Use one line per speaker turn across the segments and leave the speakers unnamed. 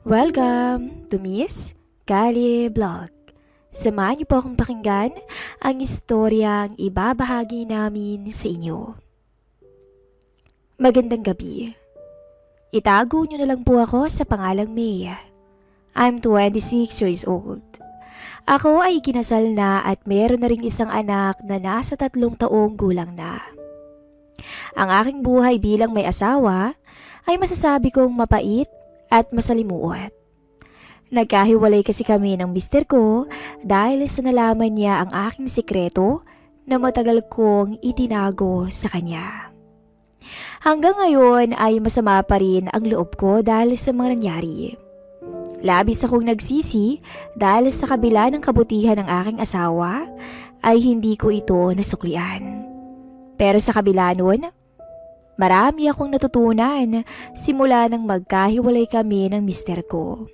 Welcome to Miss Kali Vlog. Samahan niyo po akong pakinggan ang istoryang ibabahagi namin sa inyo. Magandang gabi. Itago niyo na lang po ako sa pangalang May. I'm 26 years old. Ako ay kinasal na at meron na ring isang anak na nasa 3 taong gulang na. Ang aking buhay bilang may asawa ay masasabi kong mapait at masalimuot. Nagkahiwalay kasi kami ng mister ko dahil sa nalaman niya ang aking sikreto na matagal kong itinago sa kanya. Hanggang ngayon ay masama pa rin ang loob ko dahil sa mga nangyari. Labis akong nagsisi dahil sa kabila ng kabutihan ng aking asawa ay hindi ko ito nasuklian. Pero sa kabila nun, marami akong natutunan simula nang magkahiwalay kami ng mister ko.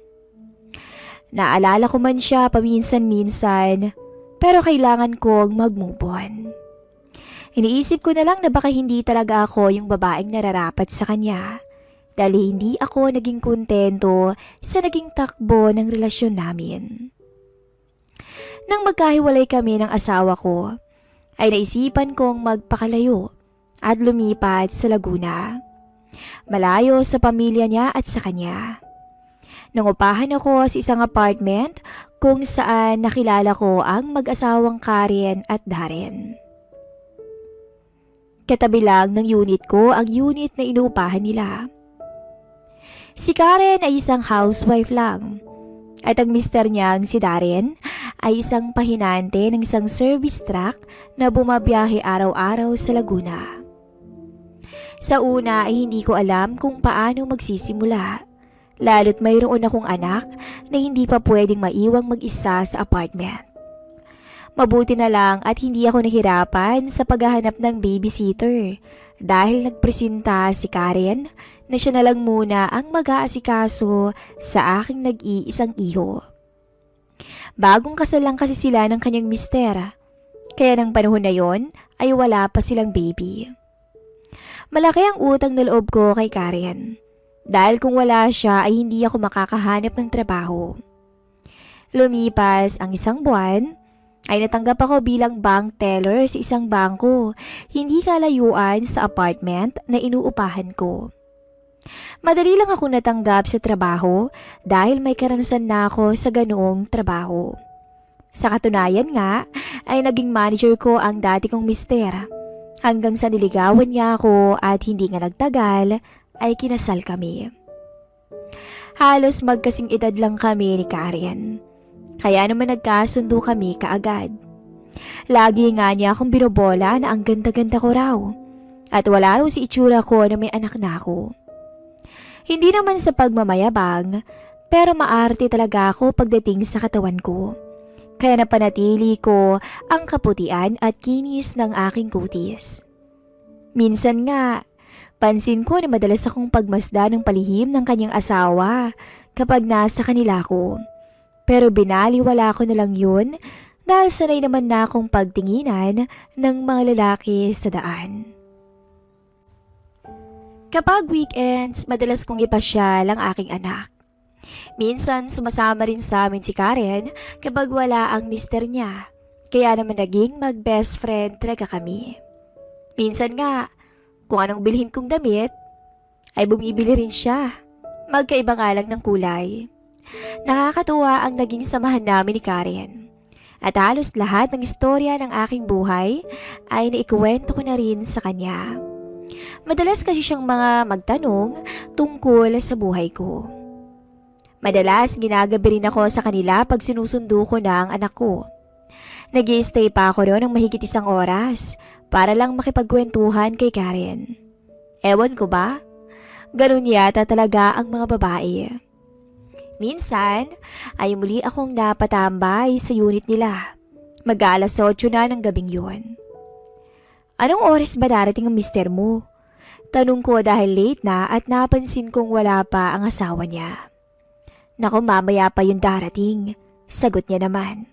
Naalala ko man siya paminsan-minsan, pero kailangan kong mag-move on. Iniisip ko na lang na baka hindi talaga ako yung babaeng nararapat sa kanya dahil hindi ako naging kontento sa naging takbo ng relasyon namin. Nang magkahiwalay kami ng asawa ko, ay naisipan kong magpakalayo at lumipat sa Laguna. Malayo sa pamilya niya at sa kanya. Nangupahan ako sa isang apartment kung saan nakilala ko ang mag-asawang Karen at Darren. Katabi lang ng unit ko ang unit na inuupahan nila. Si Karen ay isang housewife lang at ang mister niyang si Darren ay isang pahinante ng isang service truck na bumabiyahe araw-araw sa Laguna. Sa una ay hindi ko alam kung paano magsisimula, lalo't mayroon akong anak na hindi pa pwedeng maiwang mag-isa sa apartment. Mabuti na lang at hindi ako nahirapan sa paghahanap ng babysitter dahil nagpresenta si Karen na siya na lang muna ang mag-aasikaso sa aking nag-iisang iho. Bagong kasal lang kasi sila ng kanyang mister, kaya ng panahon na yon ay wala pa silang baby. Malaki ang utang na loob ko kay Karen dahil kung wala siya ay hindi ako makakahanap ng trabaho. Lumipas ang isang buwan ay natanggap ako bilang bank teller sa isang bangko, hindi kalayuan sa apartment na inuupahan ko. Madali lang ako natanggap sa trabaho dahil may karanasan na ako sa ganoong trabaho. Sa katunayan nga ay naging manager ko ang dati kong mister. Hanggang sa niligawan niya ako at hindi nga nagtagal ay kinasal kami. Halos magkasing edad lang kami ni Karen. Kaya naman nagkasundo kami kaagad. Lagi nga niya akong binobola na ang ganda-ganda ko raw. At wala raw si itsura ko na may anak na ako. Hindi naman sa pagmamayabang, pero maarte talaga ako pagdating sa katawan ko. Kaya napanatili ko ang kaputian at kinis ng aking kutis. Minsan nga, pansin ko na madalas akong pagmasda ng palihim ng kanyang asawa kapag nasa kanila ko. Pero binaliwala ko na lang yun dahil sanay naman na akong pagtinginan ng mga lalaki sa daan. Kapag weekends, madalas kong ipasyal ang aking anak. Minsan sumasama rin sa amin si Karen kapag wala ang mister niya, kaya naman naging mag-best friend talaga kami. Minsan nga, kung anong bilhin kong damit, ay bumibili rin siya. Magkaiba nga lang ng kulay. Nakakatuwa ang naging samahan namin ni Karen. At halos lahat ng istorya ng aking buhay ay naikuwento ko na rin sa kanya. Madalas kasi siyang mga magtanong tungkol sa buhay ko. Madalas ginagabi rin ako sa kanila pag sinusundo ko ng anak ko. Nag-i-stay pa ako noon ng mahigit 1 oras para lang makipagkwentuhan kay Karen. Ewan ko ba? Ganun yata talaga ang mga babae. Minsan ay muli akong napatambay sa unit nila. Mag-aalas 8 na ng gabing yun. Anong oras ba darating ang mister mo? Tanong ko dahil late na at napansin kong wala pa ang asawa niya. Naku, mamaya pa yung darating. Sagot niya naman.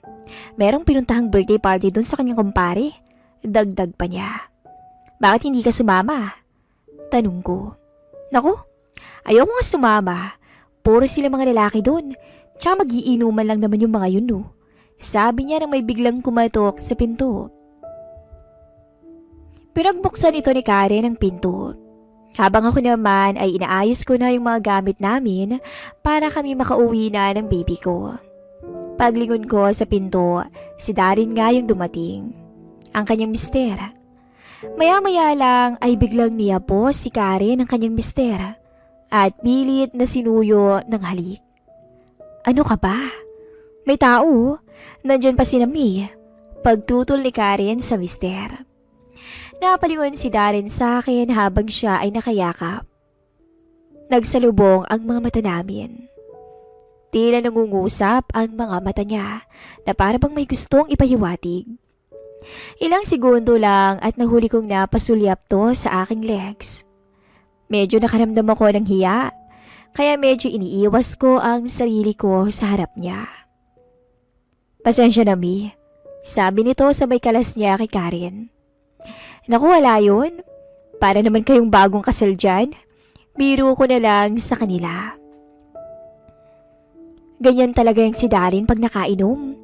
Merong pinuntahang birthday party dun sa kanyang kumpare. Dagdag pa niya. Bakit hindi ka sumama? Tanong ko. Naku, ayoko nga sumama. puro sila mga lalaki doon. Tsaka magiinuman lang naman yung mga yun, no? Sabi niya nang may biglang kumatok sa pinto. Pinagbuksan ito ni Karen ang pinto. Habang ako naman ay inaayos ko na yung mga gamit namin para kami makauwi na ng baby ko. Paglingon ko sa pinto, si Darren nga yung dumating. Ang kanyang mister. Maya-maya lang ay biglang niyapo si Karen ang kanyang mister at pilit na sinuyo ng halik. Ano ka ba? May tao? Nandyan pa si Nami. Pagtutol ni Karen sa mister. Napalingon si Darren sa akin habang siya ay nakayakap. Nagsalubong ang mga mata namin. Tila nangungusap ang mga mata niya na para bang may gustong ipahiwatig. Ilang segundo lang at nahuli kong napasulyap to sa aking legs. Medyo nakaramdam ako ng hiya, kaya medyo iniiwas ko ang sarili ko sa harap niya. Pasensya na, Mi. Sabi nito sabay kalas niya kay Karen. Naku, wala yun. Para naman kayong bagong kasal dyan. Biro ko na lang sa kanila. Ganyan talaga yung si Darren pag nakainom.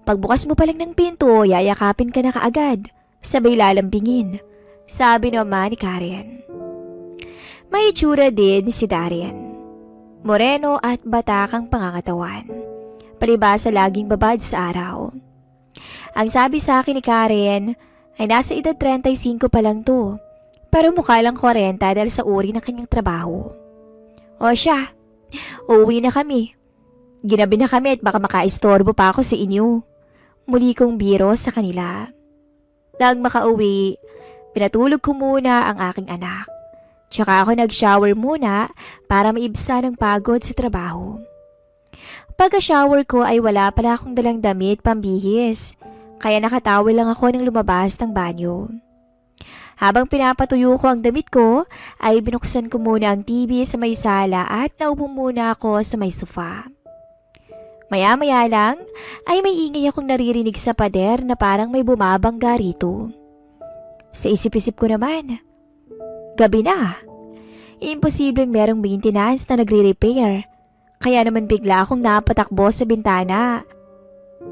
Pagbukas mo pa lang ng pinto, yayakapin ka na kaagad. Sabay lalambingin. Sabi naman ni Karen. May itsura din si Darren. Moreno at batakang pangangatawan. Palibasa laging babad sa araw. Ang sabi sa akin ni Karen ay nasa edad 35 pa lang to. Pero mukha lang 40 dahil sa uri ng kanyang trabaho. O siya, uuwi na kami. Ginabi na kami at baka makaistorbo pa ako sa inyo. Muli kong biro sa kanila. Nang makauwi, pinatulog ko muna ang aking anak. Tsaka ako nag-shower muna para maibsa ng pagod sa trabaho. Pagka-shower ko ay wala pala akong dalang damit pambihis. Kaya nakatawel lang ako nang lumabas ng banyo. Habang pinapatuyo ko ang damit ko, ay binuksan ko muna ang TV sa may sala at naupo muna ako sa may sofa. Maya-maya lang ay may ingay akong naririnig sa pader na parang may bumabangga rito. Sa isip-isip ko naman, gabi na. Imposibleng merong maintenance na nagre-repair. Kaya naman bigla akong napatakbo sa bintana.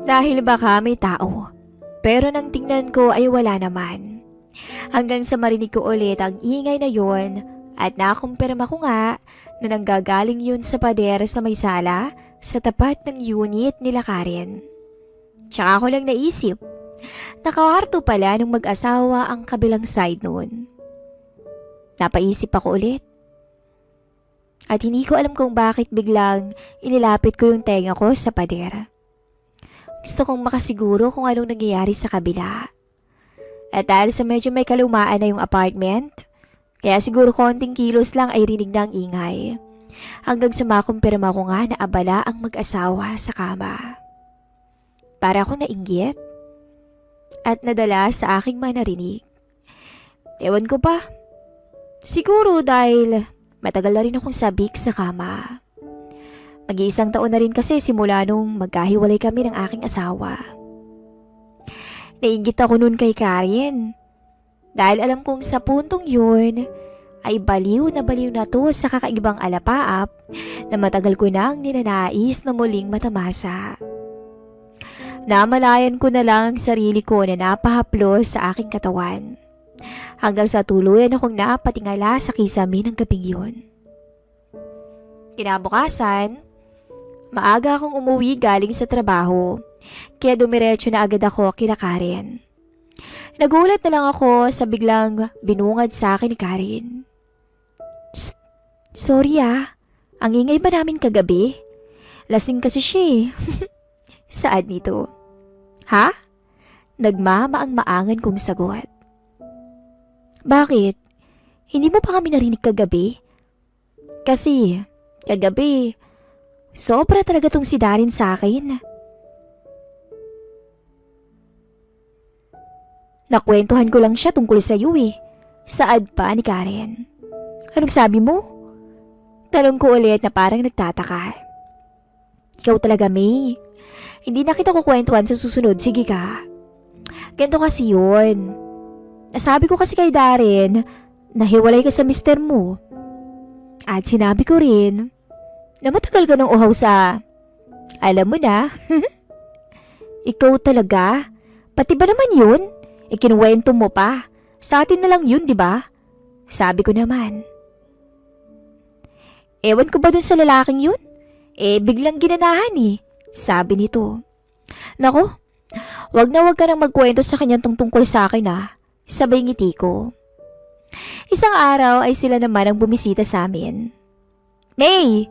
Dahil baka may tao. Pero nang tingnan ko ay wala naman. Hanggang sa marinig ko ulit ang ingay na yon at nakumpirma ko nga na nanggagaling yun sa pader sa may sala sa tapat ng unit nila Karen. Tsaka ko lang naisip, nakawarto pala ng mag-asawa ang kabilang side noon. Napaisip ako ulit. At hindi ko alam kung bakit biglang inilapit ko yung tenga ko sa pader. Gusto kong makasiguro kung anong nangyayari sa kabila. At dahil sa medyo may kalumaan na yung apartment, kaya siguro konting kilos lang ay rinig na ang ingay. Hanggang sa makumpirma ko nga na abala ang mag-asawa sa kama. Para akong nainggit at nadala sa aking manarinig. Ewan ko pa. Siguro dahil matagal na rin akong sabik sa kama. Mag-iisang taon na rin kasi simula nung magkahiwalay kami ng aking asawa. Nainggit ako nun kay Karen. Dahil alam kong sa puntong yun ay baliw na to sa kakaibang alapaap na matagal ko nang ninanais na muling matamasa. Namalayan ko na lang ang sarili ko na napahaplos sa aking katawan. Hanggang sa tuluyan akong napatingala sa kisame ng gabing yun. Kinabukasan, maaga akong umuwi galing sa trabaho, kaya dumiretso na agad ako kina Karen. Nagulat na lang ako sa biglang binungad sa akin ni Karen. Psst, sorry ang ingay ba namin kagabi? Lasing kasi siya eh. Saan nito? Ha? Nagmamaang-maangan kong sagot. Bakit? Hindi mo pa kami narinig kagabi? Kasi, kagabi, sobra talaga tong si Darren sa akin. Nakwentuhan ko lang siya tungkol sa iyo eh. Saad pa ni Karen. Anong sabi mo? Tanong ko ulit na parang nagtataka. Ikaw talaga, May. Hindi na kita kukwentuhan sa susunod. Sige ka. Ganito kasi yun. Nasabi ko kasi kay Darren na hiwalay ka sa mister mo. At sinabi ko rin na matagal ka ng uhaw sa... Alam mo na. Ikaw talaga? Pati ba naman yun? Ikinuwento mo pa. Sa atin na lang yun, di ba? Sabi ko naman. Ewan ko ba dun sa lalaking yun? Biglang ginanahan Sabi nito. Nako, wag ka nang magkwento sa kanya tungkol sa akin Sabay ngiti ko. Isang araw ay sila naman ang bumisita sa amin. May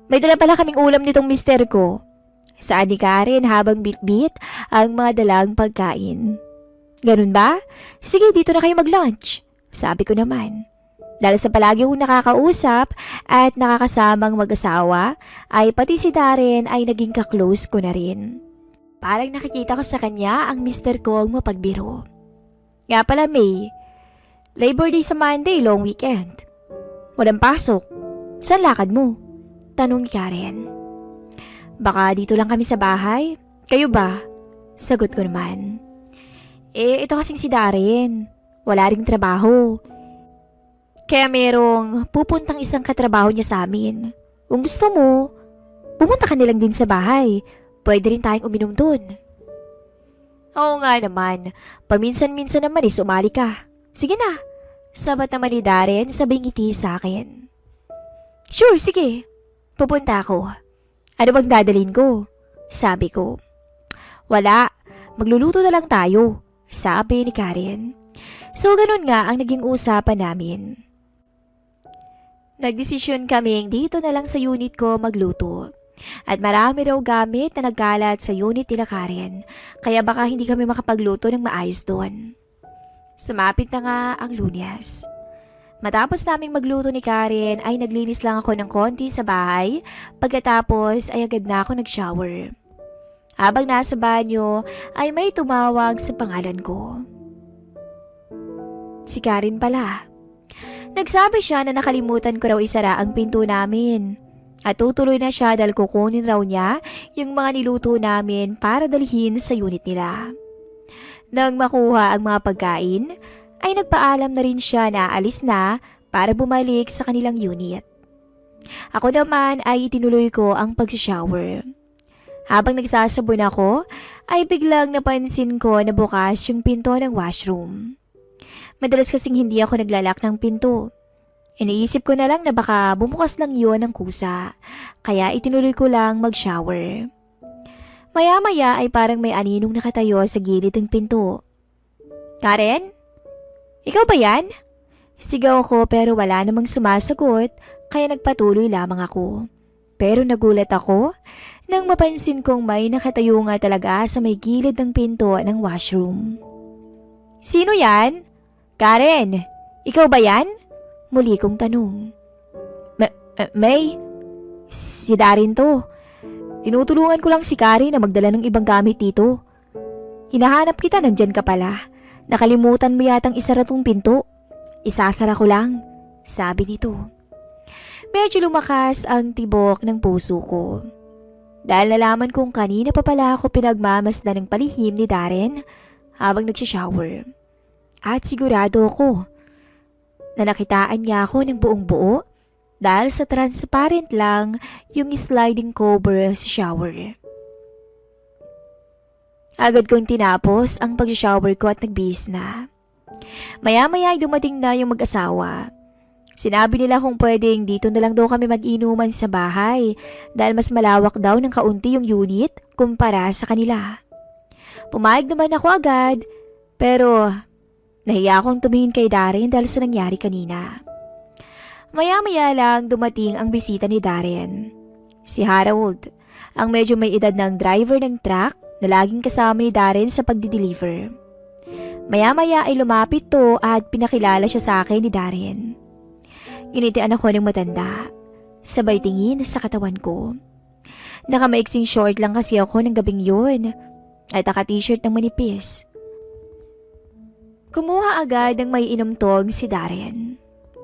dala pala kaming ulam nitong mister ko. Saan ni Karen habang bitbit ang mga dalang pagkain. Ganun ba? Sige, dito na kayo mag-lunch. Sabi ko naman. Dahil sa palagi kong nakakausap at nakakasamang mag-asawa, ay pati si Darren ay naging ka-close ko na rin. Parang nakikita ko sa kanya ang mister ko ang mapagbiro. Nga pala May, Labor Day sa Monday, long weekend. Walang pasok. Saan lakad mo? Tanong ni Karen. Baka dito lang kami sa bahay. Kayo ba? Sagot ko naman. Ito kasing si Darren. Wala ring trabaho. Kaya merong pupuntang isang katrabaho niya sa amin. Kung gusto mo, pumunta ka nilang din sa bahay. Pwede rin tayong uminom dun. Oo nga naman. Paminsan-minsan naman sumali ka. Sige na. Sabat naman ni Darren sabay ngiti sa akin. Sure, sige. Pupunta ako. Ano bang dadalhin ko? Sabi ko. Wala. Magluluto na lang tayo. Sabi ni Karen. So ganun nga ang naging usapan namin. Nagdesisyon kaming dito na lang sa unit ko magluto. At marami raw gamit na nagkalat sa unit nila Karen. Kaya baka hindi kami makapagluto ng maayos doon. Sumapit na nga ang Lunes. Matapos naming magluto ni Karen ay naglinis lang ako ng konti sa bahay. Pagkatapos ay agad na ako nag-shower. Habang nasa banyo ay may tumawag sa pangalan ko. Si Karen pala. Nagsabi siya na nakalimutan ko raw isara ang pinto namin. At tutuloy na siya dahil kukunin raw niya yung mga niluto namin para dalhin sa unit nila. Nang makuha ang mga pagkain, ay nagpaalam na rin siya na alis na para bumalik sa kanilang unit. Ako naman ay itinuloy ko ang pag-shower. Habang nagsasabon ako, ay biglang napansin ko na bukas yung pinto ng washroom. Madalas kasing hindi ako naglalak ng pinto. Iniisip ko na lang na baka bumukas lang yun ng kusa, kaya itinuloy ko lang mag-shower. Maya-maya ay parang may aninong nakatayo sa gilid ng pinto. Karen? Ikaw ba yan? Sigaw ko pero wala namang sumasagot kaya nagpatuloy lamang ako. Pero nagulat ako nang mapansin kong may nakatayo nga talaga sa may gilid ng pinto ng washroom. Sino yan? Karen, ikaw ba yan? Muli kong tanong. May? Si Darren to. Tinutulungan ko lang si Karen na magdala ng ibang gamit dito. Hinahanap kita, nandyan ka pala. Nakalimutan mo yatang isara tong pinto. Isasara ko lang, sabi nito. Medyo lumakas ang tibok ng puso ko. Dahil nalaman kong kanina pa pala ako pinagmamasdan ng palihim ni Darren habang nagsishower. At sigurado ako na nakitaan niya ako ng buong buo dahil sa transparent lang yung sliding cover sa shower. Agad kong tinapos ang pag-shower ko at nagbihis na. Maya-maya ay dumating na yung mag-asawa. Sinabi nila kung pwedeng dito na lang daw kami mag-inuman sa bahay dahil mas malawak daw ng kaunti yung unit kumpara sa kanila. Pumayag naman ako agad pero nahiya akong tumingin kay Darren dahil sa nangyari kanina. Maya-maya lang dumating ang bisita ni Darren. Si Harold, ang medyo may edad ng driver ng truck na laging kasama ni Darren sa pagdi-deliver. Maya-maya ay lumapit to at pinakilala siya sa akin ni Darren. Ginitian ako ng matanda, sabay tingin sa katawan ko. Nakamaiksing short lang kasi ako ng gabing yun at naka-t-shirt ng manipis. Kumuha agad ng may inomtog si Darren.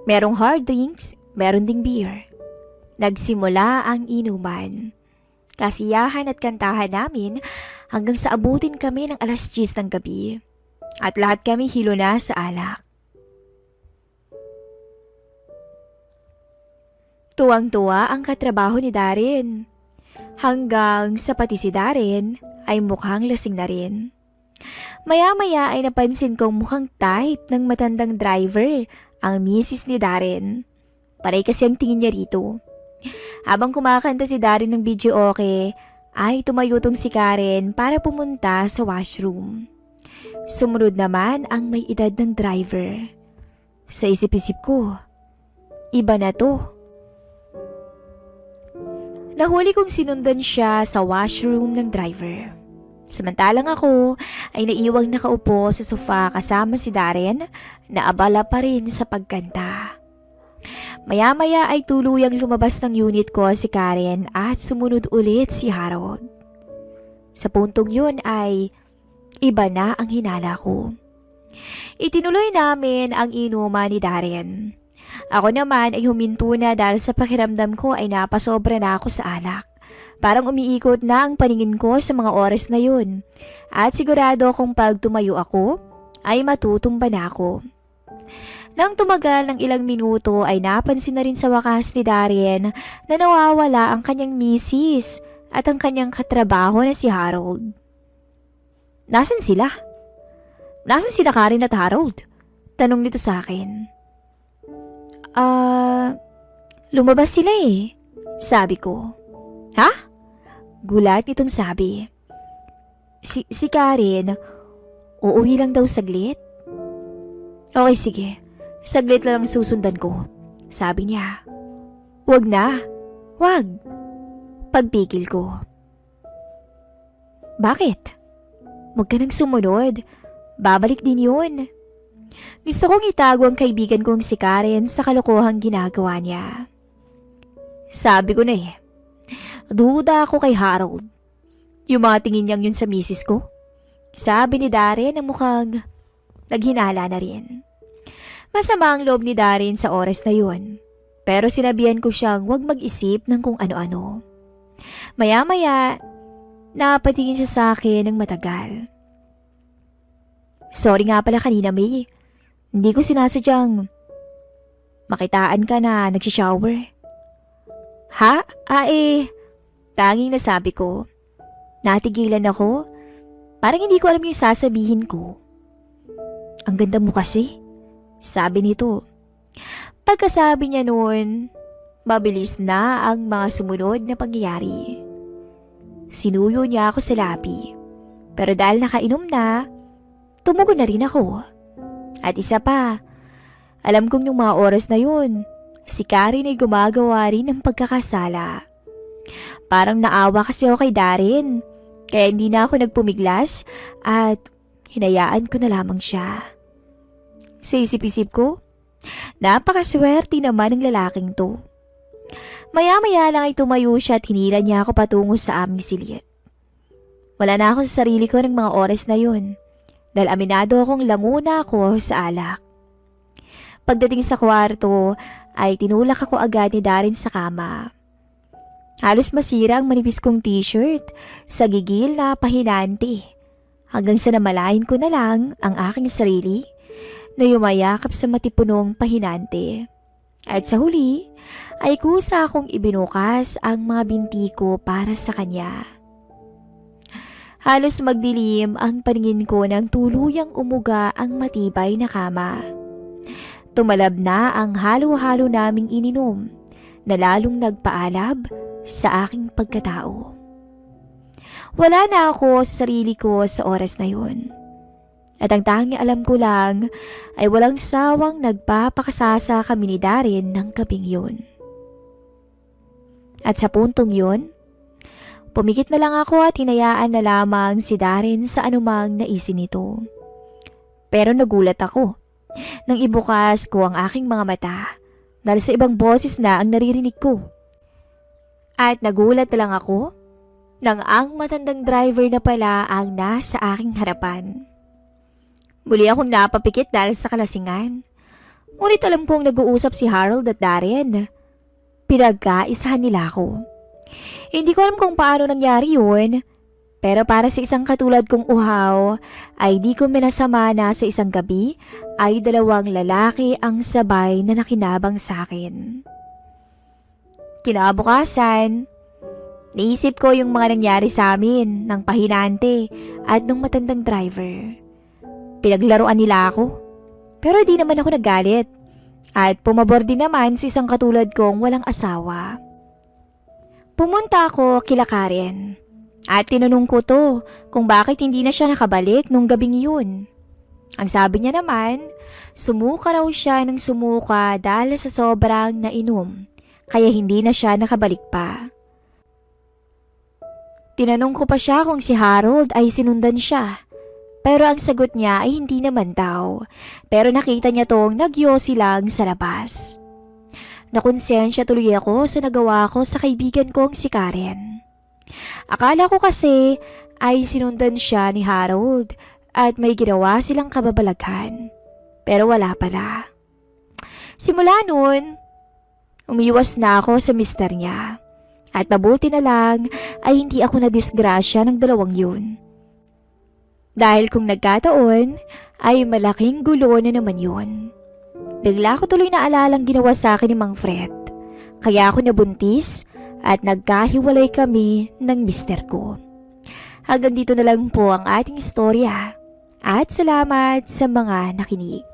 Merong hard drinks, meron ding beer. Nagsimula ang inuman. Kasiyahan at kantahan namin hanggang sa abutin kami ng 10:00 ng gabi. At lahat kami hilo na sa alak. Tuwang-tuwa ang katrabaho ni Darren. Hanggang sa pati si Darren ay mukhang lasing na rin. Maya-maya ay napansin kong mukhang type ng matandang driver ang misis ni Darren. Paray kasi ang tingin niya rito. Habang kumakanta si Darren ng video okay, ay tumayo tong si Karen para pumunta sa washroom. Sumunod naman ang may edad ng driver. Sa isip-isip ko, iba na to. Nahuli kong sinundan siya sa washroom ng driver. Samantalang ako ay naiwang nakaupo sa sofa kasama si Darren na abala pa rin sa pagkanta. Maya-maya ay tuluyang lumabas ng unit ko si Karen at sumunod ulit si Harold. Sa puntong yun ay iba na ang hinala ko. Itinuloy namin ang inuman ni Darren. Ako naman ay huminto na dahil sa pakiramdam ko ay napasobra na ako sa alak. Parang umiikot na ang paningin ko sa mga oras na yun. At sigurado kung pag tumayo ako, ay matutumba na ako. Nang tumagal ng ilang minuto ay napansin na rin sa wakas ni Darren na nawawala ang kanyang misis at ang kanyang katrabaho na si Harold. Nasaan sila? Nasaan sila Karen at Harold? Tanong nito sa akin. Lumabas sila eh, sabi ko. Ha? Gulat nitong sabi. Si Karen, uuwi lang daw saglit? Okay, sige. Saglit lang susundan ko, sabi niya. Wag na. Wag. Pagpigil ko. Bakit? Wag ka nang sumunod. Babalik din yun. Gusto kong itago ang kaibigan kong si Karen sa kalokohang ginagawa niya. Sabi ko na eh. Duda ako kay Harold. Yung mga tingin niyang yun sa misis ko. Sabi ni Darren na mukhang naghinala na rin. Masama ang loob ni Darren sa oras na yun. Pero sinabihan ko siyang huwag mag-isip ng kung ano-ano. Maya-maya, napatingin siya sa akin ng matagal. Sorry nga pala kanina, May. Hindi ko sinasadyang makitaan ka na nagsishower. Ha? Tanging nasabi ko. Natigilan ako. Parang hindi ko alam yung sasabihin ko. Ang ganda mo kasi, sabi nito. Pagkasabi niya noon, mabilis na ang mga sumunod na pangyayari. Sinuyo niya ako sa labi. Pero dahil nakainom na, tumugon na rin ako. At isa pa, alam kong yung mga oras na yun, si Karen ay gumagawa rin ng pagkakasala. Parang naawa kasi ako kay Darren, kaya hindi na ako nagpumiglas at hinayaan ko na lamang siya. Sa isip-isip ko, napakaswerte naman ng lalaking to. Maya-maya lang ay tumayo siya at hinila niya ako patungo sa aming silid. Wala na ako sa sarili ko ng mga oras na yun. Dahil aminado akong languna ako sa alak. Pagdating sa kwarto, ay tinulak ako agad ni Darren sa kama. Halos masira ang manipis kong t-shirt sa gigil na pahinante. Hanggang sa namalayan ko na lang ang aking sarili na yumayakap sa matipunong pahinante. At sa huli, ay kusa akong ibinukas ang mga binti ko para sa kanya. Halos magdilim ang paningin ko nang tuluyang umuga ang matibay na kama. Tumalab na ang halo-halo naming ininom na lalong nagpaalab sa aking pagkatao. Wala na ako sa sarili ko sa oras na yun. At ang tanging alam ko lang ay walang sawang nagpapakasasa kami ni Darren ng gabing yun. At sa puntong yun, pumikit na lang ako at hinayaan na lamang si Darren sa anumang naisin nito. Pero nagulat ako nang ibukas ko ang aking mga mata dahil sa ibang boses na ang naririnig ko. At nagulat na lang ako nang ang matandang driver na pala ang nasa aking harapan. Muli akong napapikit dahil sa kalasingan. Ngunit alam kong nag-uusap si Harold at Darren. Pinagkaisahan nila ako. Hindi ko alam kung paano nangyari yun, pero para sa isang katulad kong uhaw, ay di ko minasama na sa isang gabi ay dalawang lalaki ang sabay na nakinabang sa akin. Kinabukasan, naisip ko yung mga nangyari sa amin ng pahinante at ng matandang driver. Pinaglaruan nila ako, pero di naman ako nagalit. At pumabor din naman sa isang katulad kong walang asawa. Pumunta ako kila Karen at tinanong ko to kung bakit hindi na siya nakabalik nung gabing yun. Ang sabi niya naman, sumuka raw siya ng sumuka dahil sa sobrang nainom, kaya hindi na siya nakabalik pa. Tinanong ko pa siya kung si Harold ay sinundan siya. Pero ang sagot niya ay hindi naman daw. Pero nakita niya tong nagyosi lang sa labas. Nakonsensya tuloy ako sa nagawa ko sa kaibigan kong si Karen. Akala ko kasi ay sinundan siya ni Harold at may ginawa silang kababalaghan. Pero wala pala. Simula noon, umiwas na ako sa mister niya. At mabuti na lang ay hindi ako nadisgrasya ng dalawang yun. Dahil kung nagkataon, ay malaking gulo na naman yun. Bigla ko tuloy naalalang ginawa sa akin ni Mang Fred. Kaya ako nabuntis at nagkahiwalay kami ng mister ko. Hanggang dito na lang po ang ating istorya. At salamat sa mga nakinig.